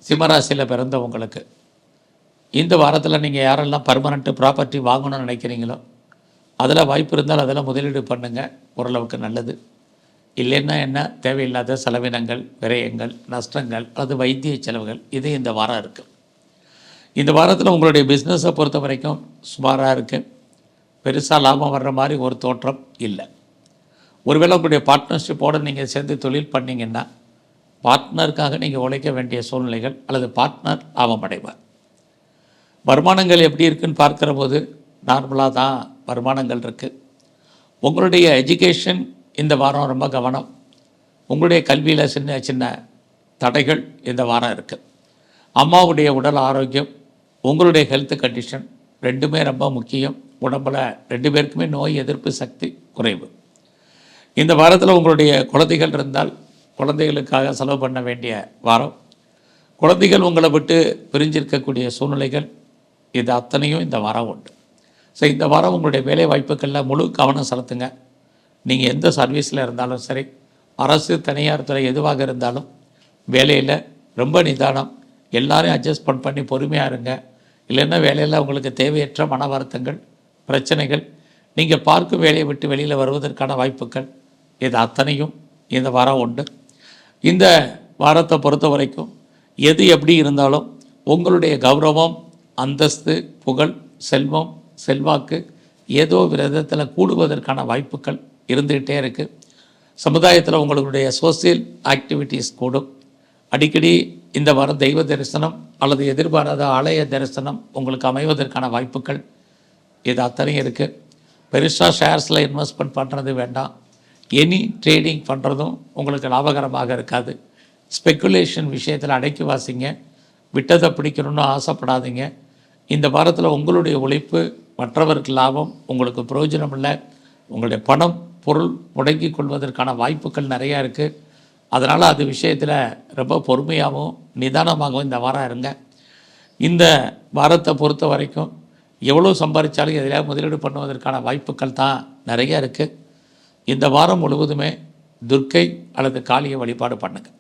சிம்மராசியில் பிறந்தவங்களுக்கு இந்த வாரத்தில் நீங்கள் யாரெல்லாம் பர்மனெண்ட்டு ப்ராப்பர்ட்டி வாங்கணும்னு நினைக்கிறீங்களோ அதில் வாய்ப்பு இருந்தால் அதில் முதலீடு பண்ணுங்கள், ஓரளவுக்கு நல்லது. இல்லைன்னா என்ன, தேவையில்லாத செலவினங்கள், விரயங்கள், நஷ்டங்கள் அல்லது வைத்திய செலவுகள் இது இந்த வாரம் இருக்குது. இந்த வாரத்தில் உங்களுடைய பிஸ்னஸை பொறுத்த வரைக்கும் சுமாராக இருக்குது. பெருசாக லாபம் வர்ற மாதிரி ஒரு தோற்றம் இல்லை. ஒருவேளை உங்களுடைய பார்ட்னர்ஷிப்போடு நீங்கள் சேர்ந்து தொழில் பண்ணிங்கன்னா பார்ட்னருக்காக நீங்கள் உழைக்க வேண்டிய சூழ்நிலைகள் அல்லது பார்ட்னர் லாபம் அடைவார். வருமானங்கள் எப்படி இருக்குதுன்னு பார்க்குற போது நார்மலாக தான் வருமானங்கள் இருக்குது. உங்களுடைய எஜுகேஷன் இந்த வாரம் ரொம்ப கவனம். உங்களுடைய கல்வியில் சின்ன சின்ன தடைகள் இந்த வாரம் இருக்குது. அம்மாவுடைய உடல் ஆரோக்கியம், உங்களுடைய ஹெல்த் கண்டிஷன் ரெண்டுமே ரொம்ப முக்கியம். உடம்பில் 2 பேருக்குமே நோய் எதிர்ப்பு சக்தி குறைவு. இந்த வாரத்தில் உங்களுடைய குழந்தைகள் இருந்தால் குழந்தைகளுக்காக செலவு பண்ண வேண்டிய வாரம். குழந்தைகள் உங்களை விட்டு பிரிஞ்சிருக்கக்கூடிய சூழ்நிலைகள் இது அத்தனையும் இந்த வாரம் உண்டு. ஸோ இந்த வாரம் உங்களுடைய வேலை வாய்ப்புகளில் முழு கவனம் செலுத்துங்க. நீங்கள் எந்த சர்வீஸில் இருந்தாலும் சரி, அரசு தனியார் துறை எதுவாக இருந்தாலும் வேலையில் ரொம்ப நிதானம், எல்லாரையும் அட்ஜஸ்ட் பண்ணி பொறுமையாக இருங்க. இல்லைன்னா வேலையில் உங்களுக்கு தேவையற்ற மன வருத்தங்கள், பிரச்சனைகள், நீங்கள் பார்க்கும் வேலையை விட்டு வெளியில் வருவதற்கான வாய்ப்புகள் இது அத்தனையும் இந்த வாரம் உண்டு. இந்த வாரத்தை பொறுத்த வரைக்கும் எது எப்படி இருந்தாலும் உங்களுடைய கௌரவம், அந்தஸ்து, புகழ், செல்வம், செல்வாக்கு ஏதோ விதத்தில் கூடுவதற்கான வாய்ப்புகள் இருந்துக்கிட்டே இருக்குது. சமுதாயத்தில் உங்களுடைய சோசியல் ஆக்டிவிட்டீஸ் கூடும். அடிக்கடி இந்த வாரம் தெய்வ தரிசனம் அல்லது எதிர்பாராத ஆலய தரிசனம் உங்களுக்கு அமைவதற்கான வாய்ப்புகள் இது அத்தனையும் இருக்குது. பெருசாக ஷேர்ஸில் இன்வெஸ்ட்மெண்ட் பண்ணுறது வேண்டாம். எனி ட்ரேடிங் பண்ணுறதும் உங்களுக்கு லாபகரமாக இருக்காது. ஸ்பெக்குலேஷன் விஷயத்தில் அடக்கி வாசிங்க. விட்டதை பிடிக்கணும்னு ஆசைப்படாதீங்க. இந்த வாரத்தில் உங்களுடைய உழைப்பு மற்றவருக்கு லாபம், உங்களுக்கு பிரயோஜனம் இல்லை. உங்களுடைய பணம், பொருள் முடங்கி கொள்வதற்கான வாய்ப்புகள் நிறையா இருக்குது. அதனால் அது விஷயத்தில் ரொம்ப பொறுமையாகவும் நிதானமாகவும் இந்த வாரம் இருங்க. இந்த வாரத்தை பொறுத்த வரைக்கும் எவ்வளோ சம்பாதிச்சாலும் எதில் முதலீடு பண்ணுவதற்கான வாய்ப்புகள் தான் நிறையா இருக்குது. இந்த வாரம் முழுவதுமே துர்க்கை அல்லது காளியை வழிபாடு பண்ணுங்கள்.